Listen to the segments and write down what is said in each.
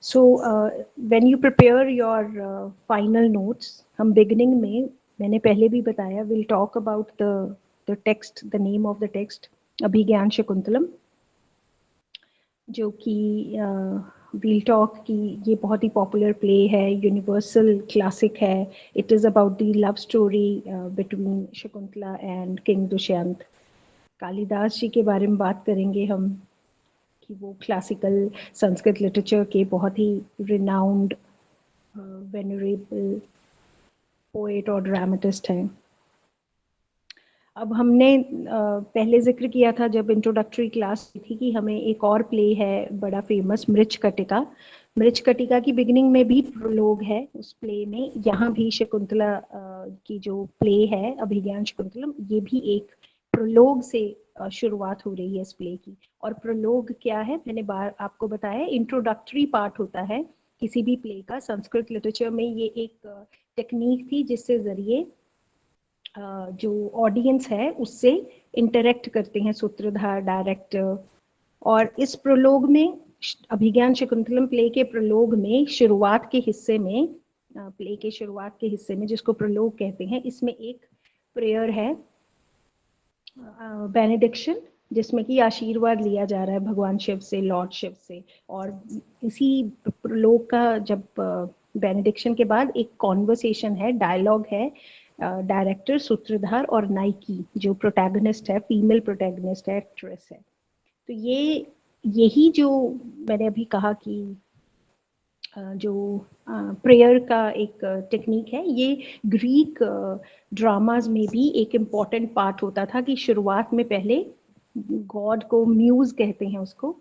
So when you prepare your final notes, हम beginning में, मैंने पहले भी बताया, we'll talk about the text, the name of the text, अभिज्ञान शकुंतलम, जो कि वील टॉक की ये बहुत ही पॉपुलर प्ले है, यूनिवर्सल क्लासिक है. It is about the love story between Shakuntala and king Dushyant. Kalidas ji के बारे में बात करेंगे हम, कि वो क्लासिकल संस्कृत लिटरेचर के बहुत ही रिनाउंड वेनरेबल पोएट और ड्रामेटिस्ट हैं. अब हमने पहले जिक्र किया था जब इंट्रोडक्टरी क्लास थी कि हमें एक और प्ले है बड़ा फेमस, मृच्छकटिका. मृच्छकटिका की बिगिनिंग में भी प्रोलोग है उस प्ले में. यहाँ भी शकुंतला की जो प्ले है अभिज्ञान शकुंतलम, ये भी एक प्रोलोग से शुरुआत हो रही है इस प्ले की. और प्रोलोग क्या है, मैंने बार आपको बताया, इंट्रोडक्टरी पार्ट होता है किसी भी प्ले का. संस्कृत लिटरेचर में ये एक टेक्निक थी जिससे जरिए जो ऑडियंस है उससे इंटरेक्ट करते हैं सूत्रधार, डायरेक्टर. और इस प्रोलोग में, अभिज्ञान शकुंतलम प्ले के प्रोलोग में, शुरुआत के हिस्से में, प्ले के शुरुआत के हिस्से में जिसको प्रोलोग कहते हैं, इसमें एक प्रेयर है, बेनेडिक्शन, जिसमें कि आशीर्वाद लिया जा रहा है भगवान शिव से, लॉर्ड शिव से. और इसी प्रोलोग का जब बेनेडिक्शन के बाद एक कॉन्वर्सेशन है, डायलॉग है डायरेक्टर, सूत्रधार और नायकी जो प्रोटैगनिस्ट है, फीमेल प्रोटैगनिस्ट है, एक्ट्रेस है. तो यही जो मैंने अभी कहा कि जो प्रेयर का एक टेक्निक है, ये ग्रीक ड्रामाज में भी एक इम्पॉर्टेंट पार्ट होता था कि शुरुआत में पहले गॉड को, म्यूज कहते हैं उसको,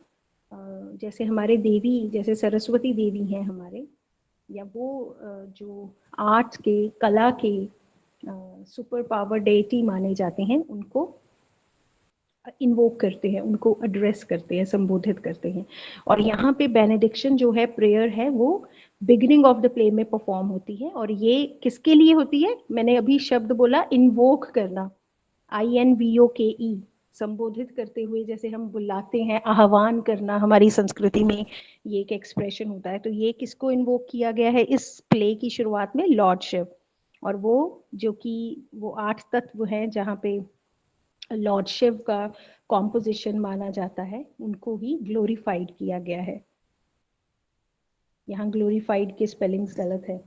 जैसे हमारे देवी, जैसे सरस्वती देवी हैं हमारे, या वो जो आर्ट के, कला के सुपर पावर डेटी माने जाते हैं, उनको इन्वोक करते हैं, उनको एड्रेस करते हैं, संबोधित करते हैं. और यहाँ पे बेनेडिक्शन जो है, प्रेयर है, वो बिगिनिंग ऑफ द प्ले में परफॉर्म होती है. और ये किसके लिए होती है, मैंने अभी शब्द बोला, इन्वोक करना, INVOKE, संबोधित करते हुए, जैसे हम बुलाते हैं, आह्वान करना, हमारी संस्कृति में ये एक एक्सप्रेशन होता है. तो ये किसको इन्वोक किया गया है इस प्ले की शुरुआत में, लॉर्ड शिव. और वो जो कि वो 8 तत्व हैं जहाँ पे लॉर्ड शिव का कॉम्पोजिशन माना जाता है, उनको ही ग्लोरीफाइड किया गया है. यहाँ ग्लोरीफाइड के स्पेलिंग्स गलत है,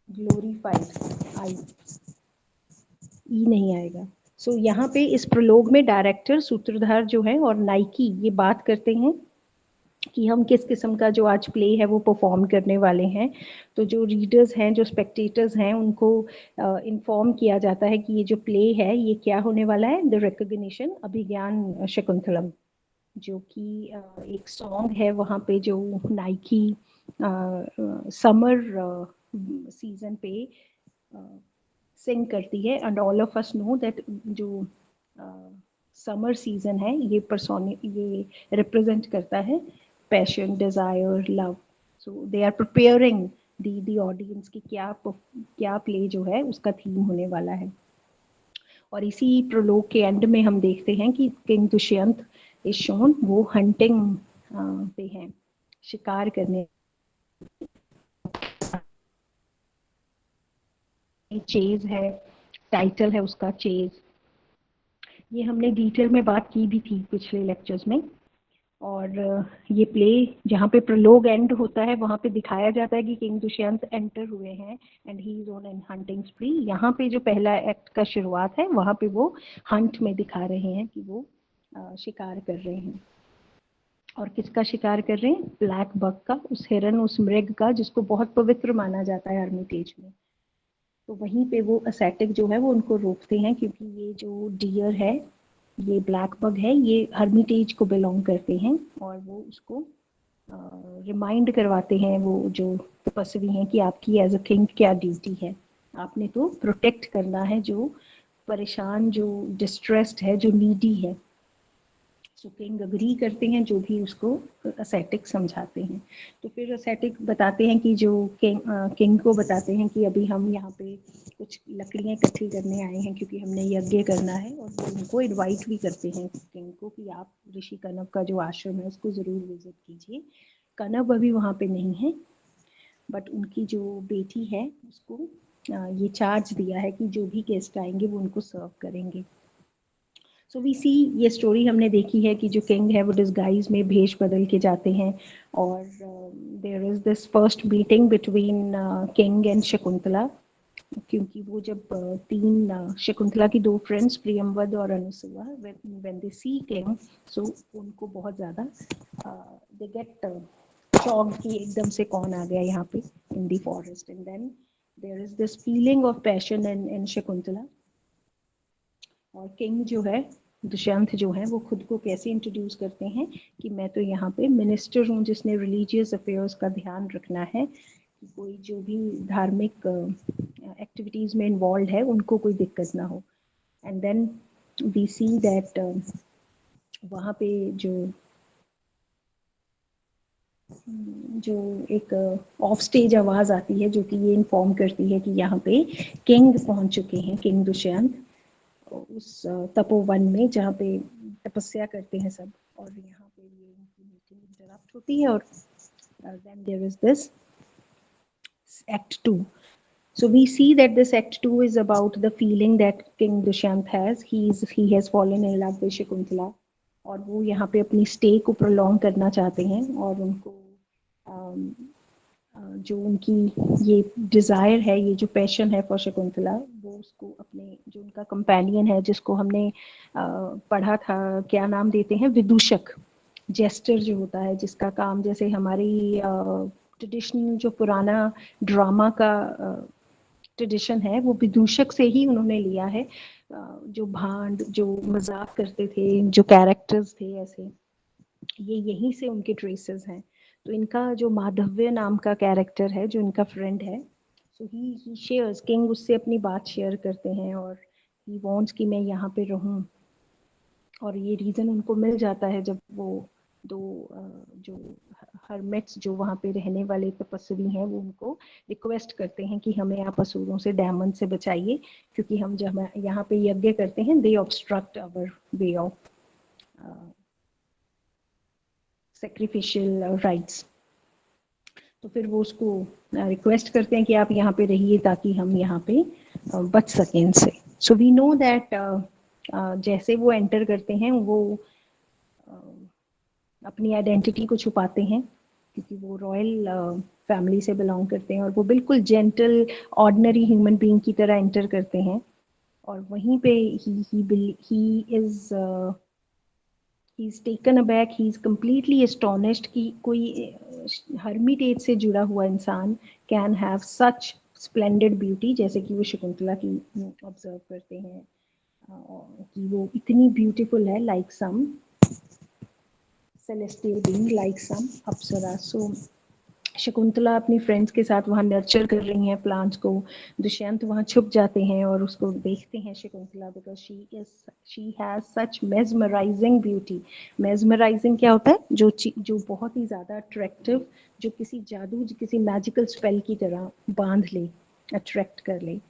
ग्लोरीफाइड, आई ई नहीं आएगा. सो यहाँ पे इस प्रलोग में डायरेक्टर, सूत्रधार जो है, और नाइकी ये बात करते हैं कि हम किस किस्म का जो आज प्ले है वो परफॉर्म करने वाले हैं. तो जो रीडर्स हैं, जो स्पेक्टेटर्स हैं, उनको इन्फॉर्म किया जाता है कि ये जो प्ले है ये क्या होने वाला है, द रिकॉग्निशन अभिज्ञान शकुंतलम, जो कि एक सॉन्ग है वहाँ पे जो नाइकी समर सीजन पे सिंग करती है. And all of us know that जो समर सीजन है ये रिप्रेजेंट करता है passion, desire, love. So they are preparing the audience की क्या प्ले जो है उसका थीम होने वाला है. और इसी प्रोलोग के एंड में हम देखते हैं कि किंग दुष्यंत इज शोन, वो हंटिंग पे हैं, शिकार करने, चेज है, टाइटल है उसका, चेज. ये हमने डिटेल में बात की भी थी पिछले लेक्चर्स में. और ये प्ले जहाँ पे प्रलोग एंड होता है वहाँ पे दिखाया जाता है कि किंग दुष्यंत एंटर हुए हैं and he is on an hunting स्प्री. यहाँ पे जो पहला एक्ट का शुरुआत है वहाँ पे वो हंट में दिखा रहे हैं कि वो शिकार कर रहे हैं. और किसका शिकार कर रहे हैं, ब्लैक बक का, उस हिरन, उस मृग का जिसको बहुत पवित्र माना जाता है हर्मिटेज में. तो वहीं पे वो असेटिक जो है वो उनको रोकते हैं, क्योंकि ये जो डियर है, ये ब्लैक बग है, ये हर्मिटेज को बिलोंग करते हैं. और वो उसको रिमाइंड करवाते हैं, वो जो तपस्वी हैं, कि आपकी एज अ किंग क्या ड्यूटी है. आपने तो प्रोटेक्ट करना है जो परेशान, जो डिस्ट्रेस्ड है, जो नीडी है. सो किंग अग्री करते हैं, जो भी उसको असेटिक समझाते हैं। तो फिर असेटिक बताते हैं कि जो किंग को बताते हैं कि अभी हम यहाँ पे कुछ लकड़ियाँ इकट्ठी करने आए हैं क्योंकि हमने यज्ञ करना है, और वो उनको इनवाइट भी करते हैं किंग को कि आप ऋषि कनब का जो आश्रम है उसको ज़रूर विजिट कीजिए। कनब अभी वहाँ पे नहीं है, बट उनकी जो बेटी है उसको ये चार्ज दिया है कि जो भी गेस्ट आएंगे वो उनको सर्व करेंगे। सो वी सी, ये स्टोरी हमने देखी है कि जो किंग है वो डिस्गाइज में भेष बदल के जाते हैं, और there is this first meeting between king and Shakuntala, क्योंकि वो जब शकुंतला की दो फ्रेंड्स प्रियमवद और अनुसुआ, व्हेन दे सी किंग, सो उनको बहुत ज़्यादा दे गेट शॉक कि एकदम से कौन आ गया यहाँ पे in the forest, and then there is this feeling of passion in Shakuntala. और किंग जो है, दुष्यंत जो है, वो खुद को कैसे इंट्रोड्यूस करते हैं कि मैं तो यहाँ पे मिनिस्टर हूँ जिसने रिलीजियस अफेयर्स का ध्यान रखना है, कि कोई जो भी धार्मिक एक्टिविटीज़ में इन्वॉल्व है उनको कोई दिक्कत ना हो। And then we see that वहाँ पे जो एक ऑफ स्टेज आवाज़ आती है जो कि ये इन्फॉर्म करती है कि यहाँ पे किंग पहुँच चुके हैं, किंग दुष्यंत, उस तपोवन में जहाँ पे तपस्या करते हैं सब। और यहाँ पे ये उनकी मीटिंग इंटरप्ट होती है, और then there is this act 2. So we see that this act 2 is about the feeling that King Dushyant has. He has fallen in love with Shakuntala, और वो यहाँ पे अपनी स्टे को प्रोलॉन्ग करना चाहते हैं, और उनको जो उनकी ये डिज़ायर है, ये जो पैशन है फॉर शकुंतला, वो उसको अपने जो उनका कंपेनियन है जिसको हमने पढ़ा था, क्या नाम देते हैं, विदूषक, जेस्टर जो होता है, जिसका काम जैसे हमारी ट्रेडिशनल जो पुराना ड्रामा का ट्रेडिशन है वो विदूषक से ही उन्होंने लिया है। जो भांड, जो मजाक करते थे, जो कैरेक्टर्स थे ऐसे, ये यहीं से उनके ट्रेसेस हैं। तो इनका जो माधव्य नाम का कैरेक्टर है, जो इनका फ्रेंड है, सो ही शेयर्स, किंग उससे अपनी बात शेयर करते हैं, और ही वांट्स कि मैं यहाँ पे रहूँ। और ये रीज़न उनको मिल जाता है जब वो दो जो हर्मिट्स जो वहाँ पे रहने वाले तपस्वी हैं, वो उनको रिक्वेस्ट करते हैं कि हमें आप असुरों से, डैमन से बचाइए, क्योंकि हम जब यहाँ पे यज्ञ करते हैं, they obstruct our way of sacrificial rites. तो फिर वो उसको रिक्वेस्ट करते हैं कि आप यहाँ पे रहिए ताकि हम यहाँ पे बच सकें इनसे। सो वी नो दैट जैसे वो एंटर करते हैं, वो अपनी आइडेंटिटी को छुपाते हैं, क्योंकि वो रॉयल फैमिली से बिलोंग करते हैं, और वो बिल्कुल जेंटल ऑर्डिनरी ह्यूमन बीइंग की तरह एंटर करते हैं। और वहीं पे he is taken aback, he is completely astonished कि कोई हर्मिटेज से जुड़ा हुआ इंसान can have such splendid beauty, जैसे कि वो शकुंतला की ऑब्जर्व करते हैं कि वो इतनी ब्यूटीफुल है, like some celestial being, like some apsara. So Shakuntala अपनी फ्रेंड्स के साथ वहाँ नर्चर कर रही हैं प्लांट्स को, दुष्यंत वहाँ छुप जाते हैं और उसको देखते हैं Shakuntala, because she has such mesmerising beauty. Mesmerising क्या होता है? जो बहुत ही ज़्यादा अट्रैक्टिव, जो किसी जादू, किसी मैजिकल स्पेल की तरह बांध ले, अट्रैक्ट कर ले।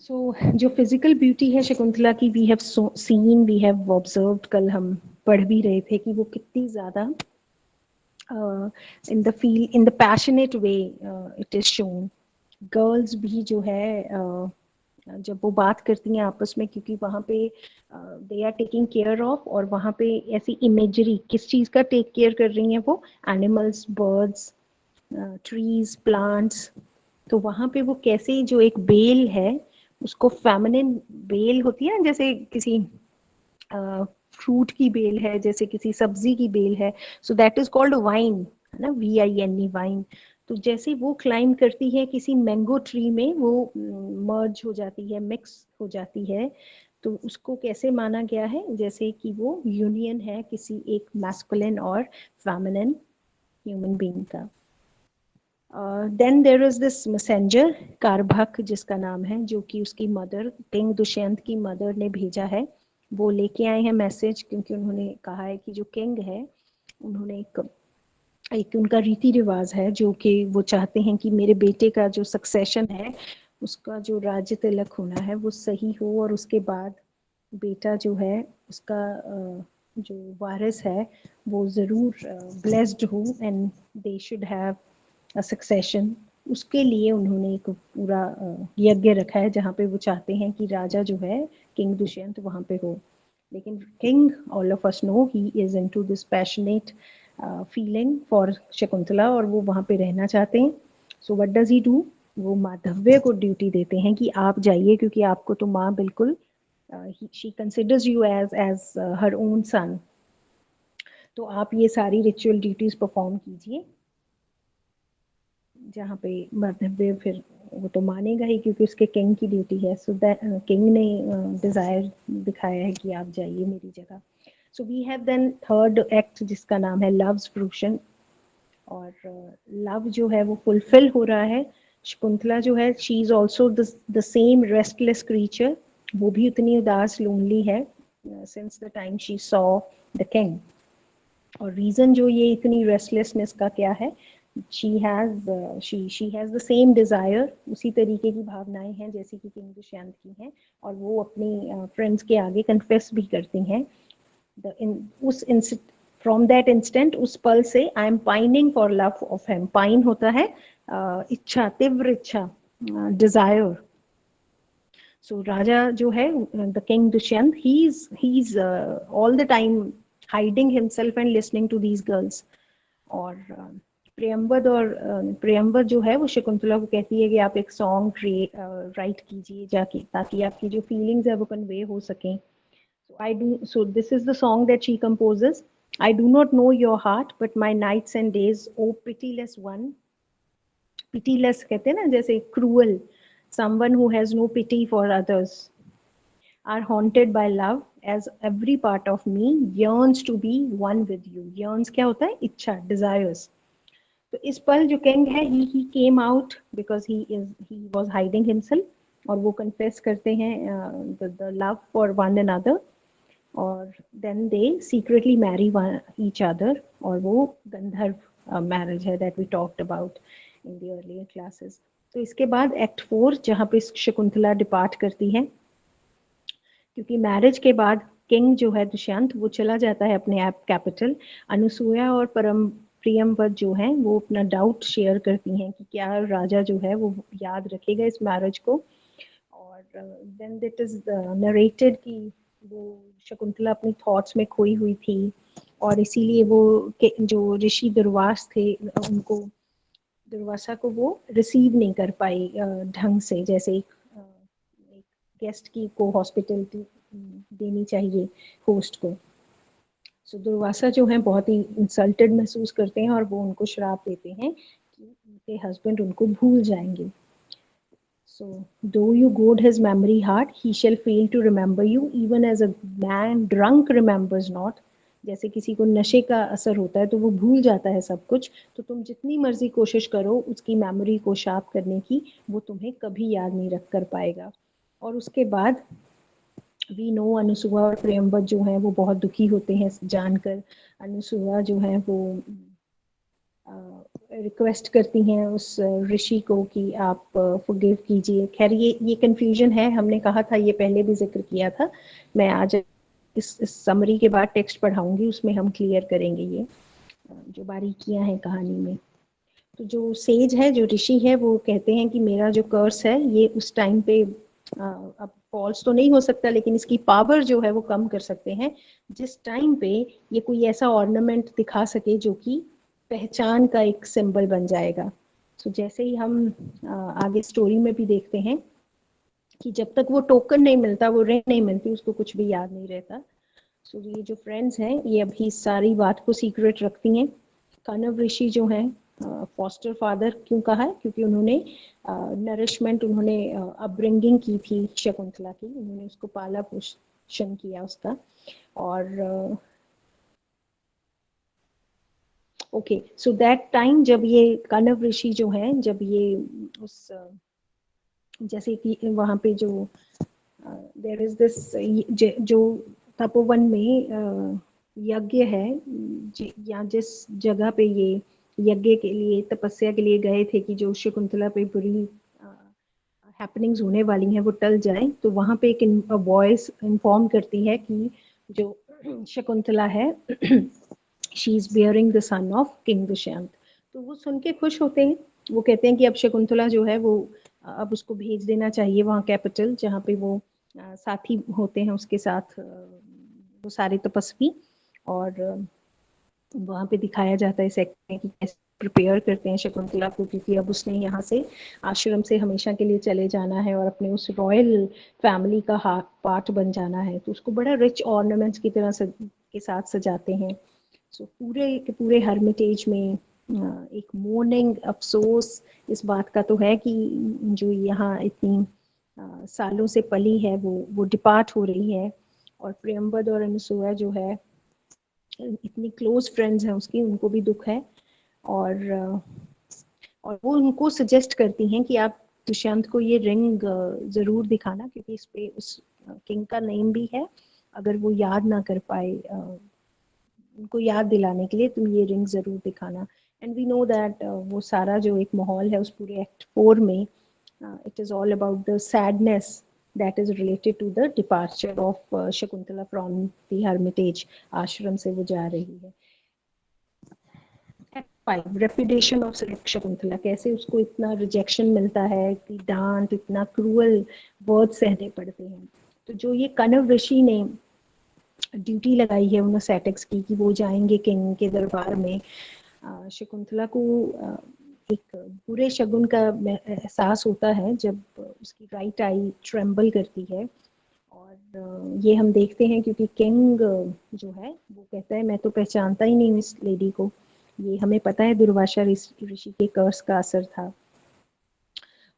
सो जो फिजिकल ब्यूटी है शकुंतला की, we have seen, we have observed, कल हम पढ़ भी रहे थे कि वो कितनी ज़्यादा in the passionate way it is shown. Girls भी जो है जब वो बात करती हैं आपस में, क्योंकि वहाँ पे they are taking care of, और वहाँ पे ऐसी इमेजरी, किस चीज़ का टेक केयर कर रही हैं वो? Animals, birds, trees, plants. तो वहाँ पे वो कैसे, जो एक बेल है उसको, फेमिनिन बेल होती है ना, जैसे किसी फ्रूट की बेल है, जैसे किसी सब्जी की बेल है, so that is called wine, है ना, VINE, वाइन। तो जैसे वो क्लाइम करती है किसी मैंगो ट्री में, वो मर्ज हो जाती है, मिक्स हो जाती है, तो उसको कैसे माना गया है? जैसे कि वो यूनियन है किसी एक मैस्कुलिन और फेमिनिन ह्यूमन बीइंग का। Then there is this messenger Karabhaka, जिसका नाम है, जो कि उसकी मदर, किंग दुष्यंत की मदर ने भेजा है वो लेके आए हैं मैसेज, क्योंकि उन्होंने कहा है कि जो किंग है उन्होंने एक उनका रीति रिवाज है जो कि वो चाहते हैं कि मेरे बेटे का जो सक्सेशन है उसका जो राज्य तिलक होना है वो सही हो, और उसके बाद बेटा जो है उसका जो वारिस है वो ज़रूर ब्लेस्ड हो and they should have a succession. उसके लिए उन्होंने एक पूरा यज्ञ रखा है जहाँ पे वो चाहते हैं कि राजा जो है किंग दुष्यंत वहाँ पे हो। लेकिन king, all of us no, he is into this passionate feeling for Shakuntala और वो वहाँ पे रहना चाहते हैं। So what does he do, वो माधव्य को ड्यूटी देते हैं कि आप जाइए, क्योंकि आपको तो माँ बिल्कुल she considers you as her own son, तो आप ये सारी रिचुअल ड्यूटीज परफॉर्म कीजिए। जहाँ पे माधव्य फिर वो तो मानेगा ही क्योंकि उसके किंग की ड्यूटी है। सो दैट किंग ने डिजायर दिखाया है कि आप जाइए मेरी जगह। So we have then third act जिसका नाम है लव्स फ्रूशन, और लव जो है वो फुलफिल हो रहा है। शकुंतला जो है she is also the same restless creature, वो भी उतनी उदास लोनली है since the time she saw the king. और रीजन जो ये इतनी रेस्टलेसनेस का क्या है, she has the same desire, उसी तरीके की भावनाएं हैं जैसे कि किंग दुष्यंत की हैं, और वो अपनी फ्रेंड्स के आगे कन्फेस भी करती हैं। उस फ्रॉम दैट इंस्टेंट, उस पल से I am pining for love of him. Pine होता है इच्छा, तीव्र इच्छा, डिजायर। सो राजा जो है the king Dushyant, he is all the time hiding himself and listening to these girls. और प्रियंवद जो है वो शकुंतला को कहती है कि आप एक सॉन्ग राइट कीजिए जाके, ताकि आपकी जो फीलिंग्स है वो कन्वे हो सकें। So this is the song that she composes. I do not know your heart, but my nights and days, oh pitiless one. Pitiless कहते हैं ना, जैसे cruel, someone who has no pity for others, are haunted by love, as every part of me yearns to be one with you. Yearns क्या होता है, इच्छा, desires. तो इस पल जो किंग है ही came out because he was hiding himself, और वो कन्फेस करते हैं the love for one another, और then they secretly marry each other, और वो गंधर्व मैरिज है that we talked about in the earlier classes. तो इसके बाद एक्ट 4 जहाँ पे शकुंतला डिपार्ट करती है, क्योंकि मैरिज के बाद किंग जो है दुष्यंत वो चला जाता है अपने आप कैपिटल। अनुसुईया और परम प्रियमवद जो हैं वो अपना डाउट शेयर करती हैं कि क्या राजा जो है वो याद रखेगा इस मैरिज को। और देन इट इज नरेटेड कि वो शकुंतला अपनी थॉट्स में खोई हुई थी, और इसीलिए वो जो ऋषि दुर्वास थे उनको, दुर्वासा को वो रिसीव नहीं कर पाई ढंग से, जैसे एक गेस्ट की को हॉस्पिटलिटी देनी चाहिए होस्ट को। सो दुर्वासा जो है बहुत ही इंसल्टेड महसूस करते हैं और वो उनको श्राप देते हैं कि उनके हस्बैंड उनको भूल जाएंगे। So, though you goad his memory hard, he shall fail to remember you, even as a man drunk remembers not. जैसे किसी को नशे का असर होता है तो वो भूल जाता है सब कुछ, तो तुम जितनी मर्जी कोशिश करो उसकी मेमोरी को शार्प करने की, वो तुम्हें कभी याद नहीं रख कर पाएगा। और उसके बाद वी नो अनुसुआ और प्रियंवद जो हैं वो बहुत दुखी होते हैं जानकर। अनुसुआ जो है वो रिक्वेस्ट करती हैं उस ऋषि को कि आप फॉरगिव कीजिए। खैर ये कंफ्यूजन है, हमने कहा था, ये पहले भी जिक्र किया था। मैं आज इस समरी के बाद टेक्स्ट पढ़ाऊंगी, उसमें हम क्लियर करेंगे ये जो बारीकियां हैं कहानी में। तो जो सेज है, जो ऋषि है, वो कहते हैं कि मेरा जो कर्स है ये उस टाइम पे अब फॉल्स तो नहीं हो सकता, लेकिन इसकी पावर जो है वो कम कर सकते हैं जिस टाइम पे ये कोई ऐसा ऑर्नामेंट दिखा सके जो कि पहचान का एक सिंबल बन जाएगा। तो जैसे ही हम आगे स्टोरी में भी देखते हैं कि जब तक वो टोकन नहीं मिलता, वो रिंग नहीं मिलती, उसको कुछ भी याद नहीं रहता। सो ये जो फ्रेंड्स हैं ये अभी सारी बात को सीक्रेट रखती हैं। कनव ऋषि जो हैं, फॉस्टर फादर क्यों कहा है, क्योंकि उन्होंने नरिशमेंट, उन्होंने अपब्रिंगिंग की थी शकुंतला की, उन्होंने उसको पाला पोषण किया उसका। और ओके, सो दैट टाइम जब ये कनव ऋषि जो हैं, जब ये उस जैसे कि वहाँ पे जो देयर इज दिस जो तपोवन में यज्ञ है, या जिस जगह पे ये यज्ञ के लिए, तपस्या के लिए गए थे कि जो शकुंतला पे बुरी हैपनिंग्स होने वाली हैं वो टल जाए, तो वहां पे एक वॉइस इन्फॉर्म करती है कि जो शकुंतला है she is bearing the son of king Dushyant. तो वो सुन के खुश होते हैं, वो कहते हैं कि अब शकुंतला जो है वो अब उसको भेज देना चाहिए वहाँ कैपिटल, जहाँ पे वो साथी होते हैं उसके साथ वो सारे तपस्वी, और वहाँ पे दिखाया जाता है सेक्ट में कि कैसे प्रिपेयर करते हैं शकुंतला को, क्योंकि अब उसने यहाँ से आश्रम से हमेशा के लिए चले जाना है और अपने उस रॉयल फैमिली का पार्ट बन जाना है। तो उसको बड़ा रिच ऑर्नामेंट्स की तरह के साथ सजाते हैं। सो पूरे के पूरे हर्मिटेज में एक मोर्निंग अफसोस इस बात का तो है कि जो यहाँ इतनी सालों से पली है वो डिपार्ट हो रही है, और प्रियंवद और अनसुया जो है इतनी क्लोज फ्रेंड्स हैं उसकी, उनको भी दुख है। और और वो उनको सजेस्ट करती हैं कि आप दुष्यंत को ये रिंग जरूर दिखाना, क्योंकि इस पे उस किंग का नेम भी है, अगर वो याद ना कर पाए उनको याद दिलाने के लिए तुम ये रिंग जरूर दिखाना। एंड वी नो दैट वो सारा जो एक माहौल है उस पूरे एक्ट 4 में, it is all about the sadness that is related to the departure of Shakuntala from the hermitage, आश्रम से वो जा रही है। रेपुटेशन ऑफ शकुंतला, कैसे उसको इतना रिजेक्शन मिलता है, कि डांट, इतना क्रूअल वर्ड सहने पड़ते हैं। तो जो ये कण्व ऋषि ने ड्यूटी लगाई है उन सेटिक्स की कि वो जाएंगे किंग के दरबार में, शकुंतला को एक बुरे शगुन का एहसास होता है जब उसकी राइट आई ट्रेम्बल करती है। और ये हम देखते हैं क्योंकि किंग जो है वो कहता है मैं तो पहचानता ही नहीं इस लेडी को, ये हमें पता है दुर्वासा ऋषि के कर्स का असर था।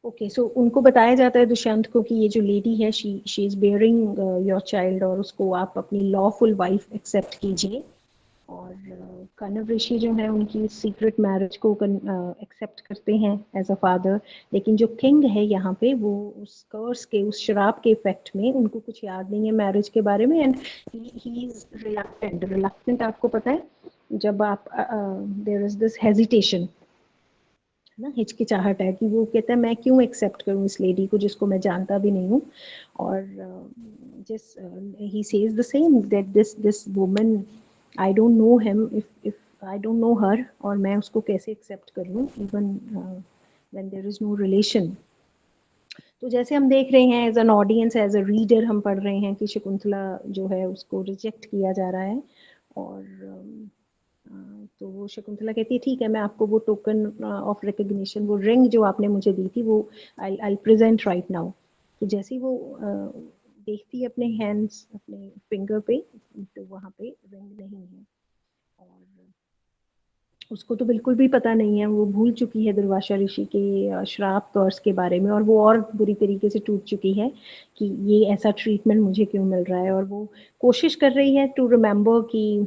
ओके सो उनको बताया जाता है दुष्यंत को कि ये जो लेडी है she is bearing your child, और उसको आप अपनी लॉफुल वाइफ एक्सेप्ट कीजिए। और कण्व ऋषि जो है उनकी सीक्रेट मैरिज को एक्सेप्ट करते हैं एज अ फादर, लेकिन जो किंग है यहाँ पे वो उस कर्स के, उस शराब के इफेक्ट में उनको कुछ याद नहीं है मैरिज के बारे में, एंड ही इज रिलक्टेंट आपको पता है जब आप देयर इज दिस हेजिटेशन ना, हिचकिचाहट है कि वो कहता है मैं क्यों एक्सेप्ट करूं इस लेडी को जिसको मैं जानता भी नहीं हूँ। और जिस he says the same that this woman I don't know him, if I don't know her, और मैं उसको कैसे एक्सेप्ट कर लूँ even when there is no relation. तो जैसे हम देख रहे हैं as an audience, as a reader हम पढ़ रहे हैं कि शकुंतला जो है उसको रिजेक्ट किया जा रहा है। और तो वो शकुंतला कहती है ठीक है मैं आपको वो टोकन ऑफ रिकग्निशन, वो रिंग जो आपने मुझे दी थी वो आई प्रेजेंट राइट नाउ। तो जैसे ही वो देखती है अपने हैंड्स, अपने फिंगर पे, तो वहाँ पे रिंग नहीं है। और उसको तो बिल्कुल भी पता नहीं है, वो भूल चुकी है दुर्वासा ऋषि के श्राप कर्स के बारे में, और वो और बुरी तरीके से टूट चुकी है कि ये ऐसा ट्रीटमेंट मुझे क्यों मिल रहा है। और वो कोशिश कर रही है टू रिमेम्बर कि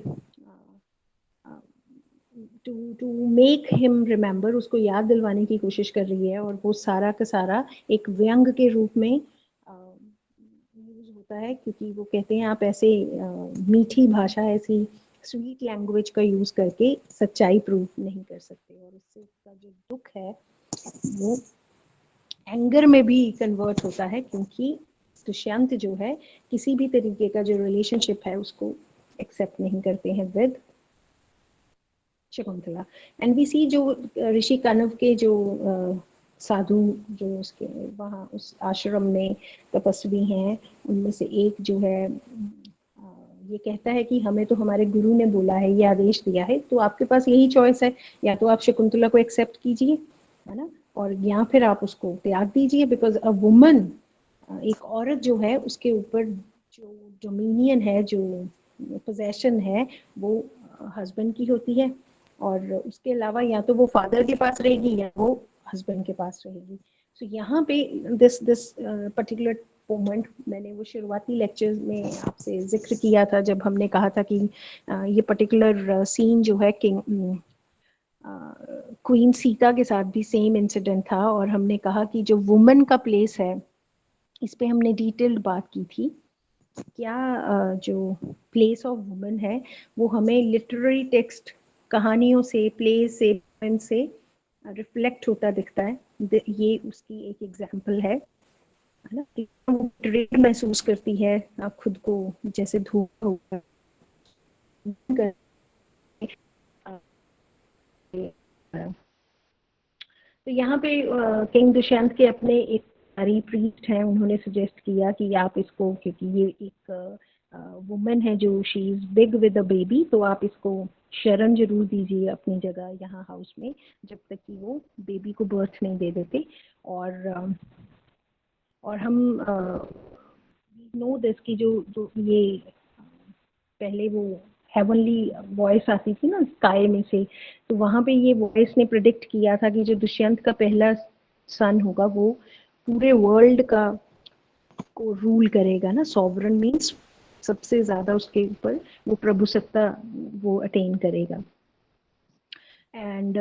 टू मेक हिम रिमेम्बर, उसको याद दिलवाने की कोशिश कर रही है। और वो सारा का सारा एक व्यंग के रूप में यूज होता है, क्योंकि वो कहते हैं आप ऐसे मीठी भाषा, ऐसी स्वीट लैंग्वेज का यूज करके सच्चाई प्रूव नहीं कर सकते। और उससे उसका जो दुख है वो एंगर में भी कन्वर्ट होता है, क्योंकि दुष्यंत जो है किसी भी तरीके का जो रिलेशनशिप है उसको एक्सेप्ट नहीं करते हैं विद शकुंतला। एंड वी सी जो ऋषि कण्व के जो साधु जो उसके वहाँ उस आश्रम में तपस्वी हैं, उनमें से एक जो है ये कहता है कि हमें तो हमारे गुरु ने बोला है, ये आदेश दिया है, तो आपके पास यही चॉइस है, या तो आप शकुंतला को एक्सेप्ट कीजिए, है ना, और या फिर आप उसको त्याग दीजिए, बिकॉज अ वुमन, एक औरत जो है उसके ऊपर जो डोमिनियन है, जो पोजेशन है, वो हस्बैंड की होती है। और उसके अलावा या तो वो फादर के पास रहेगी या वो हस्बैंड के पास रहेगी। तो यहाँ पे दिस पर्टिकुलर मोमेंट मैंने वो शुरुआती लेक्चर में आपसे जिक्र किया था, जब हमने कहा था कि ये पर्टिकुलर सीन जो है किंग क्वीन सीता के साथ भी सेम इंसिडेंट था। और हमने कहा कि जो वुमन का प्लेस है इस पे हमने डिटेल्ड बात की थी। क्या जो प्लेस ऑफ वुमेन है वो हमें लिटरेरी टेक्स्ट, कहानियों से, प्ले से रिफ्लेक्ट होता दिखता है। ये उसकी एक एग्जाम्पल है ना, कि वो ट्रेड महसूस करती है आप खुद को, जैसे धूप होगा तो यहाँ पे किंग दुष्यंत के अपने एक सारी प्रीस्ट हैं, उन्होंने सजेस्ट किया कि आप इसको, क्योंकि ये एक वुमेन है जो she is big with a baby, तो आप इसको शरण जरूर दीजिए अपनी जगह यहाँ हाउस में, जब तक कि वो बेबी को बर्थ नहीं दे देते। और हम नो दिस की जो जो ये पहले वो हेवनली वॉइस आती थी ना स्काई में से, तो वहां पे ये वॉइस ने प्रिडिक्ट किया था कि जो दुष्यंत का पहला सन होगा वो पूरे वर्ल्ड का को रूल करेगा ना। सॉवरन मीन्स सबसे ज्यादा उसके ऊपर वो प्रभुसत्ता वो अटेन करेगा। एंड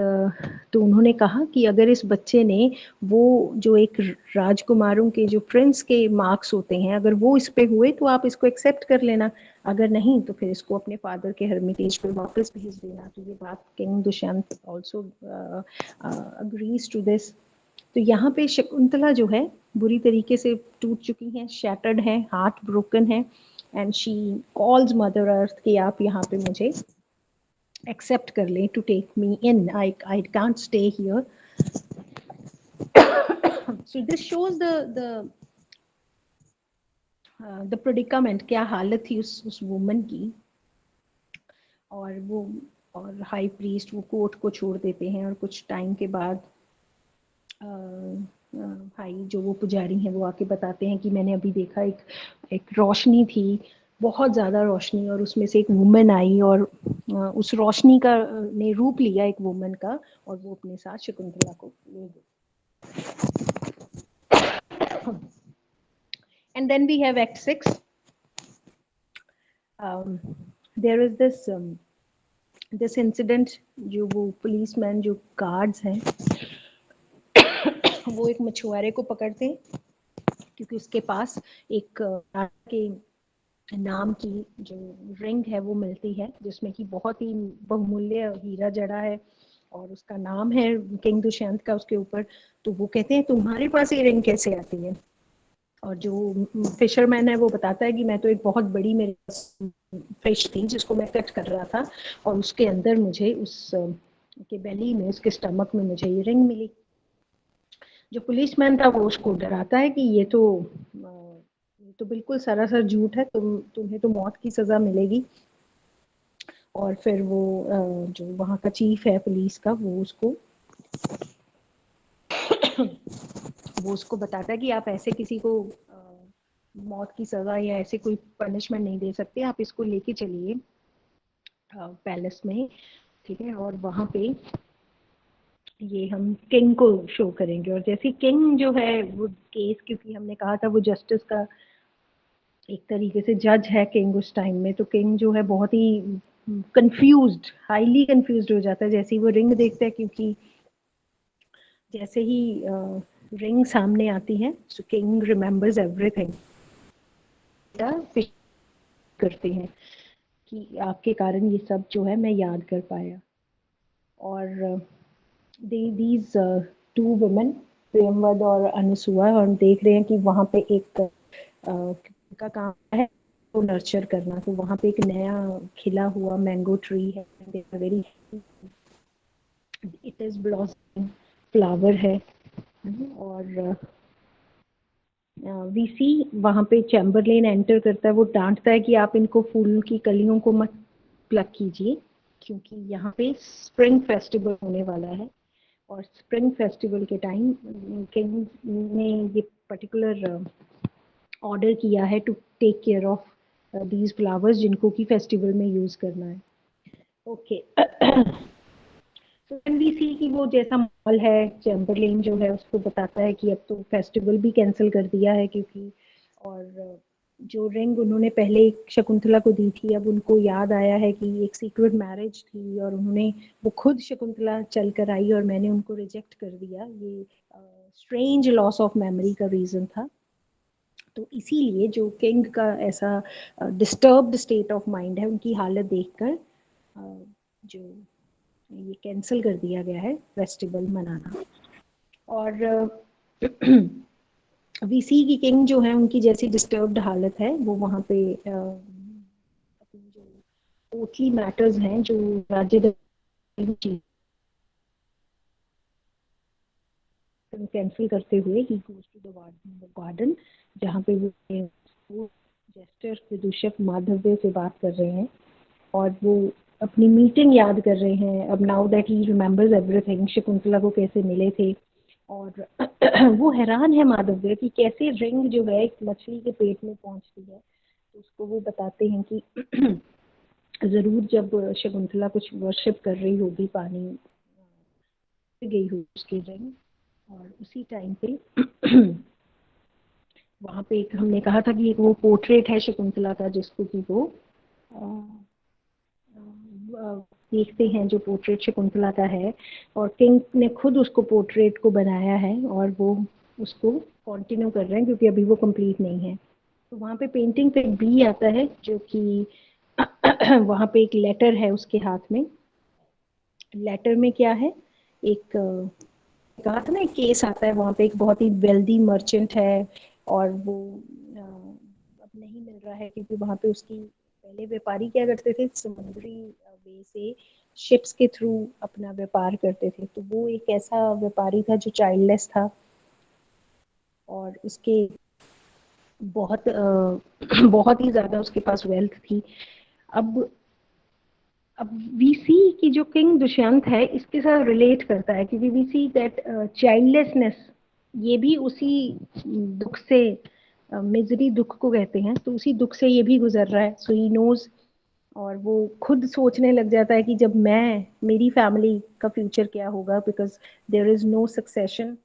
तो उन्होंने कहा कि अगर इस बच्चे ने वो जो एक राजकुमारों के जो प्रिंस के मार्क्स होते हैं, अगर वो इस पे हुए तो आप इसको एक्सेप्ट कर लेना, अगर नहीं तो फिर इसको अपने फादर के हर्मिटेज पे वापस भेज देना। तो ये बात king Dushyant also agrees to this. तो यहाँ पे शकुंतला जो है बुरी तरीके से टूट चुकी हैं, शैटर्ड है, हार्ट ब्रोकन है, and she calls mother earth कि आप यहाँ पे मुझे एक्सेप्ट कर लें, to take me in, I can't stay here. So this shows the predicament, क्या हालत थी उस वुमन की। और वो और हाई प्रीस्ट वो कोर्ट को छोड़ देते हैं, और कुछ टाइम के बाद भाई जो वो पुजारी हैं वो आके बताते हैं कि मैंने अभी देखा एक एक रोशनी थी, बहुत ज़्यादा रोशनी, और उसमें से एक वुमेन आई, और उस रोशनी का ने रूप लिया एक वुमेन का, और वो अपने साथ शकुंतला को ले गई। And then we have act 6। There is this incident, जो वो पुलिसमैन जो गार्ड्स हैं वो एक मछुआरे को पकड़ते हैं, क्योंकि उसके पास एक के नाम की जो रिंग है वो मिलती है, जिसमें कि बहुत ही बहुमूल्य हीरा जड़ा है, और उसका नाम है किंग दुष्यंत का उसके ऊपर। तो वो कहते हैं तुम्हारे पास ये रिंग कैसे आती है? और जो फिशरमैन है वो बताता है कि मैं तो एक बहुत बड़ी मेरे फिश थी जिसको मैं कट कर रहा था, और उसके अंदर मुझे उस के बेली में, उसके स्टमक में मुझे ये रिंग मिली। जो पुलिसमैन था वो उसको डराता है कि ये तो बिल्कुल सरासर झूठ है, तुम्हें तो मौत की सजा मिलेगी। और फिर वो जो वहाँ का चीफ है पुलिस का, वो उसको बताता है कि आप ऐसे किसी को मौत की सजा या ऐसे कोई पनिशमेंट नहीं दे सकते, आप इसको लेके चलिए पैलेस में, ठीक है, और वहाँ पे ये हम किंग को शो करेंगे। और जैसे किंग जो है वो केस, क्योंकि हमने कहा था वो जस्टिस का एक तरीके से जज है किंग उस टाइम में, तो किंग जो है बहुत ही कंफ्यूज्ड, हाईली कंफ्यूज्ड हो जाता है जैसे ही वो रिंग देखता है, क्योंकि जैसे ही रिंग सामने आती है, सो किंग रिमेम्बर्स एवरीथिंग, करते हैं कि आपके कारण ये सब जो है मैं याद कर पाया। और दीज टू वुमेन, प्रेमवद और अनुसुआ, और हम देख रहे हैं कि वहाँ पे एक का काम है तो नर्चर करना, तो वहाँ पे एक नया खिला हुआ मैंगो ट्री है, very it is blossoming, flower है। और वीसी वहाँ पे चैम्बरलेन एंटर करता है, वो डांटता है कि आप इनको फूल की कलियों को मत प्लक कीजिए, क्योंकि यहाँ पे स्प्रिंग फेस्टिवल होने वाला है, और स्प्रिंग फेस्टिवल के टाइम किंग ने ये पर्टिकुलर ऑर्डर किया है to take care of these flowers, जिनको कि फेस्टिवल में यूज करना है। ओके, तो एनबीसी की वो जैसा माहौल है, चैम्बरलेन जो है उसको बताता है कि अब तो फेस्टिवल भी कैंसिल कर दिया है, क्योंकि और जो रिंग उन्होंने पहले शकुंतला को दी थी, अब उनको याद आया है कि एक सीक्रेट मैरिज थी, और उन्होंने वो खुद शकुंतला चल कर आई और मैंने उनको रिजेक्ट कर दिया, ये स्ट्रेंज लॉस ऑफ मेमोरी का रीजन था। तो इसीलिए जो किंग का ऐसा डिस्टर्ब्ड स्टेट ऑफ माइंड है, उनकी हालत देखकर जो ये कैंसिल कर दिया गया है फेस्टिवल मनाना। और वीसी की किंग जो है, उनकी जैसी डिस्टर्ब्ड हालत है, वो वहाँ पे अपनी जो कोर्टली मैटर्स हैं, जो राज्य कैंसिल करते हुए he goes to the garden, जहाँ पे वो जेस्टर विदुषक माधव्य से बात कर रहे हैं और वो अपनी मीटिंग याद कर रहे हैं। अब now that he remembers everything, Shakuntala को कैसे मिले थे, और वो हैरान है माधव्य कि कैसे रिंग जो है एक मछली के पेट में पहुंचती है। तो उसको वो बताते हैं कि जरूर जब शकुंतला कुछ वर्शिप कर रही होगी, पानी गई हो उसकी रिंग, और उसी टाइम पे वहां पे एक हमने कहा था कि एक वो पोर्ट्रेट है शकुंतला का, जिसको कि वो देखते हैं, जो पोर्ट्रेट शकुंतला का है, और किंग ने खुद उसको पोर्ट्रेट को बनाया है और वो उसको कंटिन्यू कर रहे हैं क्योंकि अभी वो कंप्लीट नहीं है। तो वहाँ पे पेंटिंग पे एक बी आता है, जो कि वहाँ पे एक लेटर है उसके हाथ में। लेटर में क्या है, एक कहा था ना, एक केस आता है वहाँ पे, एक बहुत ही वेल्दी मर्चेंट है और वो अब नहीं मिल रहा है क्योंकि वहाँ पे उसकी पहले व्यापारी क्या करते थे, समुद्री वे से शिप्स के थ्रू अपना व्यापार करते थे। तो वो एक ऐसा व्यापारी था जो चाइल्डलेस था और उसके बहुत बहुत ही ज्यादा उसके पास वेल्थ थी। अब अब वीसी की जो किंग दुष्यंत है, इसके साथ रिलेट करता है क्योंकि वी सी दैट चाइल्डलेसनेस, ये भी उसी दुख से, मिजरी दुख को कहते हैं, तो उसी दुख से ये भी गुजर रहा है। सो ही नोज, और वो खुद सोचने लग जाता है कि जब मैं, मेरी फैमिली का फ्यूचर क्या होगा, because there is no succession,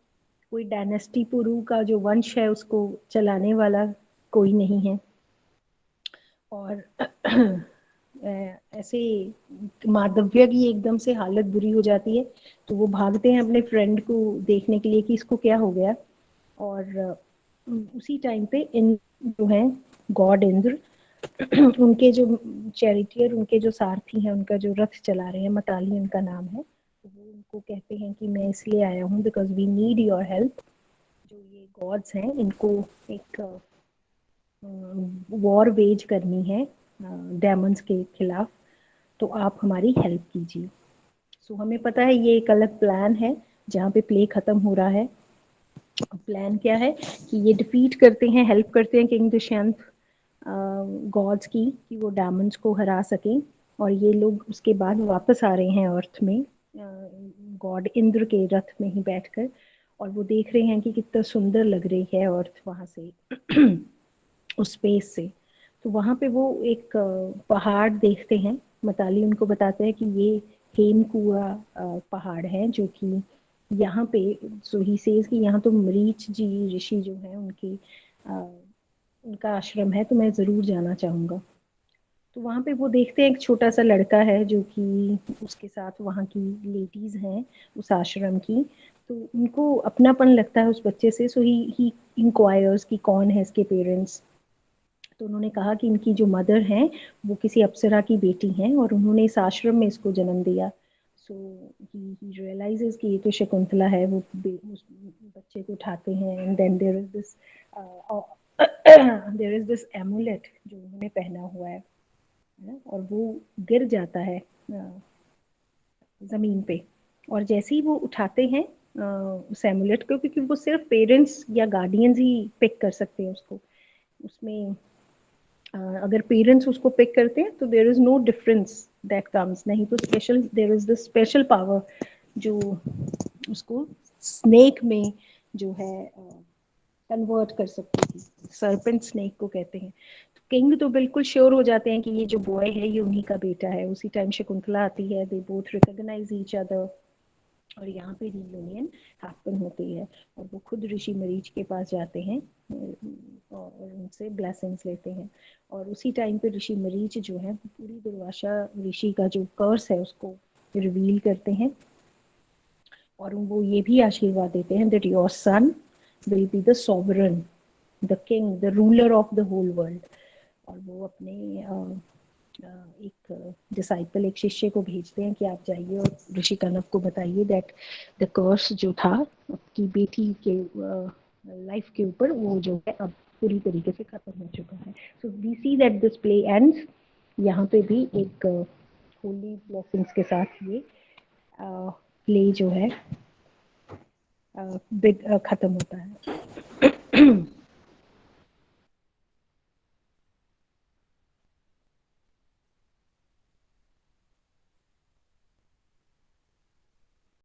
कोई डायनेस्टी पुरु का जो वंश है उसको चलाने वाला कोई नहीं है। और ऐसे माधव्य की एकदम से हालत बुरी हो जाती है, तो वो भागते हैं अपने फ्रेंड को देखने के लिए कि इसको क्या हो गया। और उसी टाइम पे इन जो है गॉड इंद्र, उनके जो चैरिटियर, उनके जो सारथी हैं, उनका जो रथ चला रहे हैं, मताली उनका नाम है, तो वो उनको कहते हैं कि मैं इसलिए आया हूँ because we need your help. जो ये गॉड्स हैं, इनको एक वॉर वेज करनी है डेमंस के खिलाफ, तो आप हमारी हेल्प कीजिए। सो हमें पता है ये एक अलग प्लान है जहाँ पे प्ले खत्म हो रहा है। प्लान क्या है कि ये डिफीट करते हैं, हेल्प करते हैं किंग दुष्यंत गॉड्स की, कि वो डायमंड्स को हरा सकें, और ये लोग उसके बाद वापस आ रहे हैं अर्थ में, गॉड इंद्र के रथ में ही बैठकर, और वो देख रहे हैं कि कितना सुंदर लग रही है अर्थ वहां से उस स्पेस से। तो वहां पे वो एक पहाड़ देखते हैं, मताली उनको बताते हैं कि ये हेमकुआ पहाड़ है, जो कि यहाँ पे, सो ही सेज कि यहाँ तो मरीच जी ऋषि जो है उनकी उनका आश्रम है, तो मैं जरूर जाना चाहूंगा। तो वहां पे वो देखते हैं एक छोटा सा लड़का है जो कि उसके साथ वहाँ की लेडीज हैं उस आश्रम की, तो उनको अपनापन लगता है उस बच्चे से। सो ही इंक्वायर्स कि कौन है इसके पेरेंट्स। तो उन्होंने कहा कि इनकी जो मदर हैं वो किसी अप्सरा की बेटी हैं और उन्होंने इस आश्रम में इसको जन्म दिया। सो ही रियलाइजेस कि ये तो शकुंतला है। वो उस बच्चे को उठाते हैं, and then there is this amulet जो उन्होंने पहना हुआ है ना, और वो गिर जाता है जमीन पे। और जैसे ही वो उठाते हैं उस एमुलेट को, क्योंकि वो सिर्फ पेरेंट्स या गार्डियंस ही पिक कर सकते हैं उसको, उसमें अगर पेरेंट्स उसको पिक करते हैं तो there is no difference that comes, नहीं तो special, there is the special power जो उसको स्नेक में जो है कन्वर्ट कर सकती थी। सरपेंट स्नेक को कहते हैं। तो किंग तो बिल्कुल श्योर हो जाते हैं कि ये जो बॉय है ये उन्हीं का बेटा है। उसी टाइम शकुंतला आती है, they both recognise each other, और यहाँ पे रियूनियन हैपन होती है। और वो खुद ऋषि मरीच के पास जाते हैं और उनसे ब्लेसिंग्स लेते हैं। और उसी टाइम पे ऋषि मरीच जो है पूरी दुर्वासा ऋषि का जो कर्स है उसको रिवील करते हैं, और वो ये भी आशीर्वाद देते हैं that your son will be the sovereign, the king, the ruler of the whole world. और वो अपने एक डिसाइपल, एक शिष्य को भेजते हैं कि आप जाइए और ऋषि कनव को बताइए दैट द कर्स जो था आपकी बेटी के लाइफ के ऊपर, वो जो है अब पूरी तरीके से खत्म हो चुका है। So we see that this play ends. यहाँ पे भी एक होली ब्लेसिंग्स के साथ ये प्ले जो है खत्म होता है।